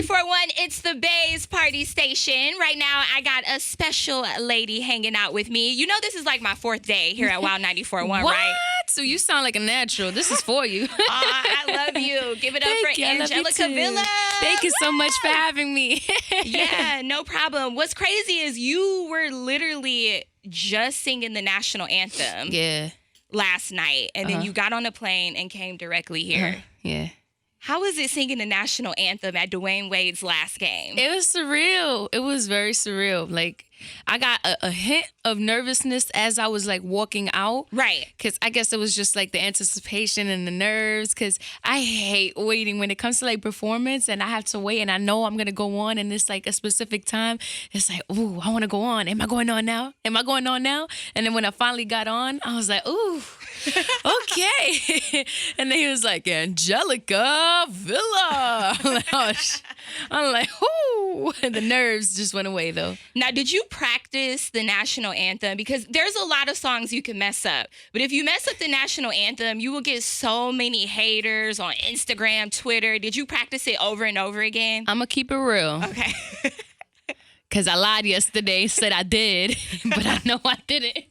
94.1, it's the Bay's party station. Right now, I got a special lady hanging out with me. You know, this is like my fourth day here at Wild 94.1, what? right? So you sound like a natural. This is for you. I love you. Give it up for Angelica Villa. Thank you so much for having me. Yeah, no problem. What's crazy is you were literally just singing the national anthem last night, and then you got on a plane and came directly here. Yeah. How was it singing the national anthem at Dwayne Wade's last game? It was surreal. It was very surreal. Like, I got a hint of nervousness as I was, like, walking out. Right. Because I guess it was just, like, the anticipation and the nerves. Because I hate waiting when it comes to, like, performance. And I have to wait. And I know I'm going to go on. And it's, like, a specific time. It's like, ooh, I want to go on. Am I going on now? Am I going on now? And then when I finally got on, I was like, ooh, okay. And then he was like, Angelica Villa. I'm like, whoo. And the nerves just went away, though. Now, did you practice the national anthem? Because there's a lot of songs you can mess up. But if you mess up the national anthem, you will get so many haters on Instagram, Twitter. Did you practice it over and over again? I'm going to keep it real. Okay. Because I lied yesterday, said I did, but I know I didn't.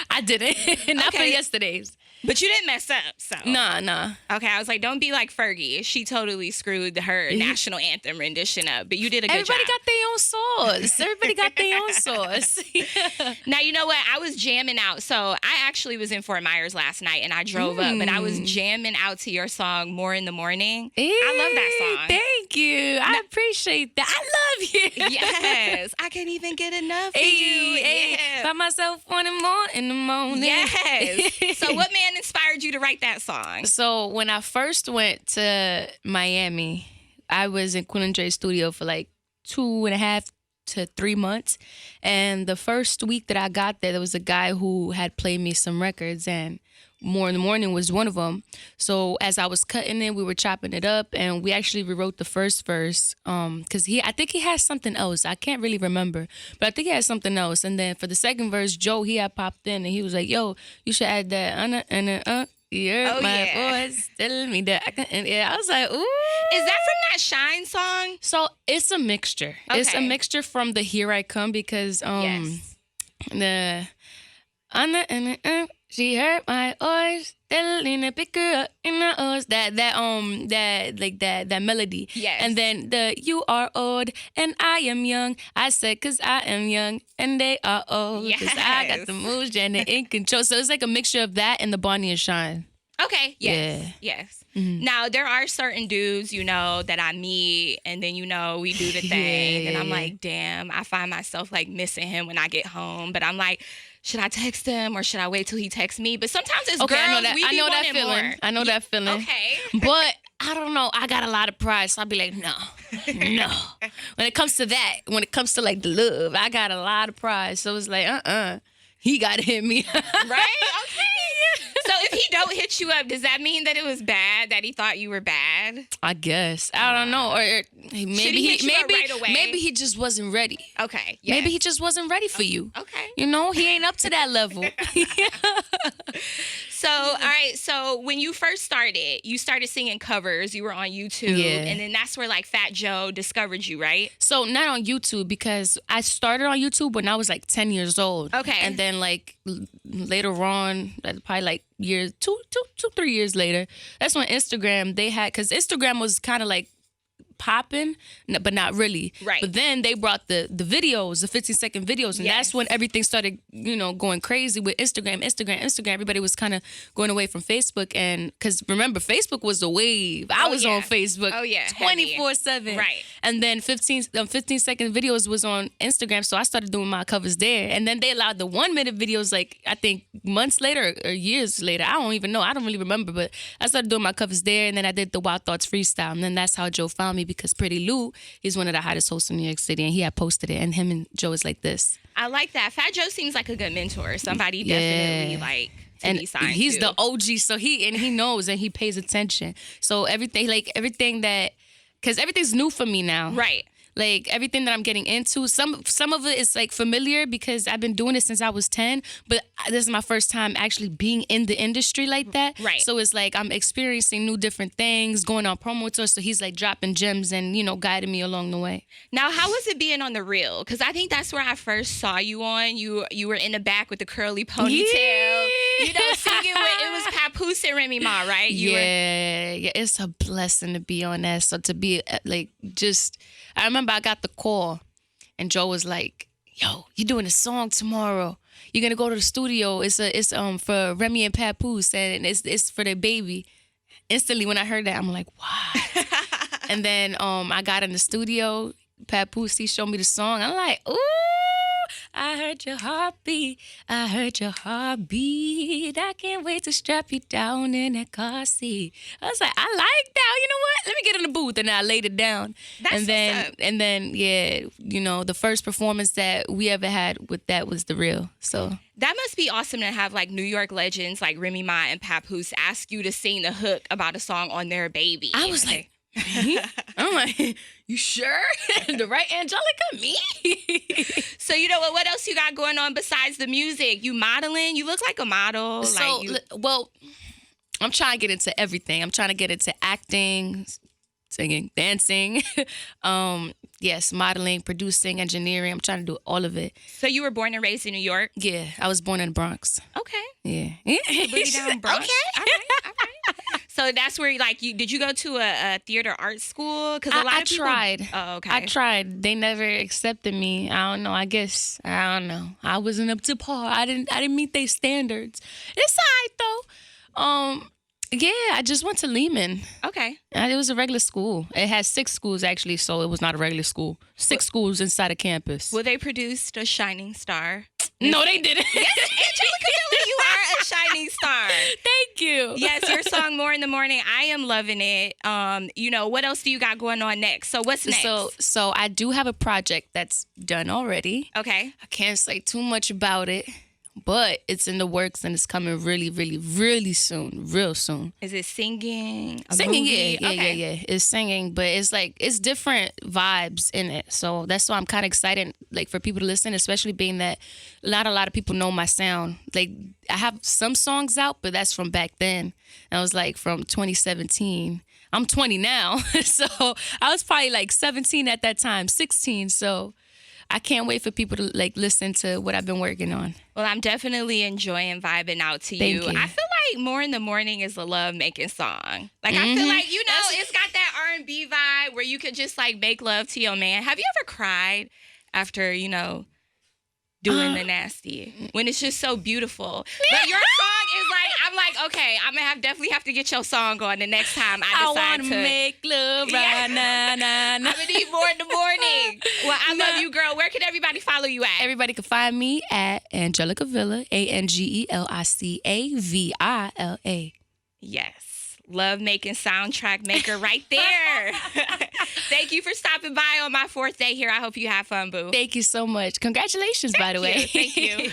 I didn't. Not for yesterday's. But you didn't mess up, so. Nah. Okay, I was like, don't be like Fergie. She totally screwed her national anthem rendition up, but you did a good job. Everybody got their own sauce. Everybody got their own sauce. Yeah. Now, you know what? I was jamming out. So I actually was in Fort Myers last night, and I drove up, and I was jamming out to your song, More in the Morning. I love that song. Thank you. I appreciate that. I love you. Yes. I can't even get enough of you. Yeah. By myself wanting more in the morning. Yes. So what man inspired you to write that song? So when I first went to Miami, I was in Quinn and Dre's studio for like 2.5 to 3 months. And the first week that I got there was a guy who had played me some records, and More in the Morning was one of them. So as I was cutting it, we were chopping it up, and we actually rewrote the first verse because I think he had something else. I can't really remember, but I think he had something else. And then for the second verse, Joe, he had popped in, and he was like, yo, you should add that, you're my voice telling me that I can. And I was like, ooh. Is that from that Shine song? So it's a mixture. Okay. It's a mixture from the Here I Come because the she heard my voice telling to pick her up in the O's. That melody. Yes. And then the you are old and I am young. I said 'cause I am young and they are old. Yes. 'Cause I got the moves and the in control. So it's like a mixture of that and the Bonnie and Shine. Okay. Yes. Yeah. Yes. Mm-hmm. Now, there are certain dudes, that I meet, and then, we do the thing. And I'm like, damn, I find myself, like, missing him when I get home. But I'm like, should I text him or should I wait till he texts me? But sometimes it's girls, we be wanting more. I know that feeling. Okay. But I don't know. I got a lot of pride, so I'll be like, no. When it comes to that, when it comes to, like, the love, I got a lot of pride. So it's like, he got to hit me. Right? Okay. So if he don't hit you up, does that mean that it was bad, that he thought you were bad? I guess. I don't know. Or maybe right away? Maybe he just wasn't ready. Okay. Yes. Maybe he just wasn't ready for you. Okay. He ain't up to that level. So, all right. So when you first started, you started singing covers. You were on YouTube. Yeah. And then that's where, like, Fat Joe discovered you, right? So not on YouTube because I started on YouTube when I was like 10 years old. Okay. And then like later on, probably like years, 3 years later, that's when Instagram, because Instagram was kind of like popping, but not really. Right. But then they brought the videos, the 15-second videos, and that's when everything started, going crazy with Instagram. Everybody was kind of going away from Facebook, and because remember, Facebook was the wave. I was on Facebook. 24/7. Right. And then 15-second videos was on Instagram, so I started doing my covers there. And then they allowed the 1-minute videos, like I think months later or years later. I don't even know. I don't really remember, but I started doing my covers there, and then I did the Wild Thoughts freestyle, and then that's how Joe found me. Because Pretty Lou is one of the hottest hosts in New York City, and he had posted it, and him and Joe is like this. I like that. Fat Joe seems like a good mentor. Somebody definitely like to be signed he's to. the OG, so he knows and he pays attention. So everything that, because everything's new for me now. Right. Like everything that I'm getting into, some of it is like familiar because I've been doing it since I was 10, but this is my first time actually being in the industry like that. Right. So it's like I'm experiencing new different things, going on promo tours. So he's like dropping gems and, guiding me along the way. Now, how was it being on the reel? Because I think that's where I first saw you on. You were in the back with the curly ponytail. Yeah. Singing with, it was Papoose and Remy Ma, right? Yeah, it's a blessing to be on that. So to be I remember I got the call and Joe was like, yo, you doing a song tomorrow. You're going to go to the studio. It's for Remy and Papoose and it's for their baby. Instantly when I heard that, I'm like, wow. And then I got in the studio. Papoose, he showed me the song. I'm like, ooh. I heard your heartbeat. I heard your heartbeat. I can't wait to strap you down in that car seat. I was like, I like that. You know what? Let me get in the booth. And I laid it down. That's and then, the first performance that we ever had with that was the real. So that must be awesome to have like New York legends like Remy Ma and Papoose ask you to sing the hook about a song on their baby. I was like, I'm like, you sure? The right Angelica? Me? So what else you got going on besides the music? You modeling? You look like a model. Well, I'm trying to get into everything. I'm trying to get into acting, singing, dancing. Yes, modeling, producing, engineering. I'm trying to do all of it. So you were born and raised in New York? Yeah, I was born in the Bronx. Okay. Yeah. Booty down Bronx. Okay. All right. So that's where did you go to a theater art school? Because a lot of people tried. Oh, okay. I tried. They never accepted me. I don't know. I don't know. I wasn't up to par. I didn't meet their standards. It's all right though. Yeah, I just went to Lehman. Okay. It was a regular school. It has 6 schools actually, so it was not a regular school. 6 schools inside a campus. Well, they produced a shining star. No, they didn't. Yes, Angelica Miller, you are a shining star. Thank you. Yes, your song "More in the Morning," I am loving it. What else do you got going on next? So what's next? So I do have a project that's done already. Okay. I can't say too much about it, but it's in the works and it's coming really, really, really soon. Real soon. Is it singing? Singing, movie? Yeah. It's singing, but it's different vibes in it. So that's why I'm kind of excited, like for people to listen, especially being that not a lot of people know my sound. Like I have some songs out, but that's from back then. And I was like from 2017. I'm 20 now, so I was probably like 17 at that time, 16. So I can't wait for people to like listen to what I've been working on. Well, I'm definitely enjoying vibing out to you. Thank you. I feel like "More in the Morning" is a love making song. Like I feel like it's got that R&B vibe where you could just like make love to your man. Have you ever cried after doing the nasty when it's just so beautiful? But your song is like, I'm like, okay, I'm gonna definitely have to get your song on the next time I decide to make love right now. I'm gonna need "More in the Morning." Well, I love you, girl. Where can everybody follow you at? Everybody can find me at Angelica Villa, ANGELICA VILA. Yes. Love making soundtrack maker right there. Thank you for stopping by on my 4th day here. I hope you have fun, boo. Thank you so much. Congratulations, by the way. Thank you.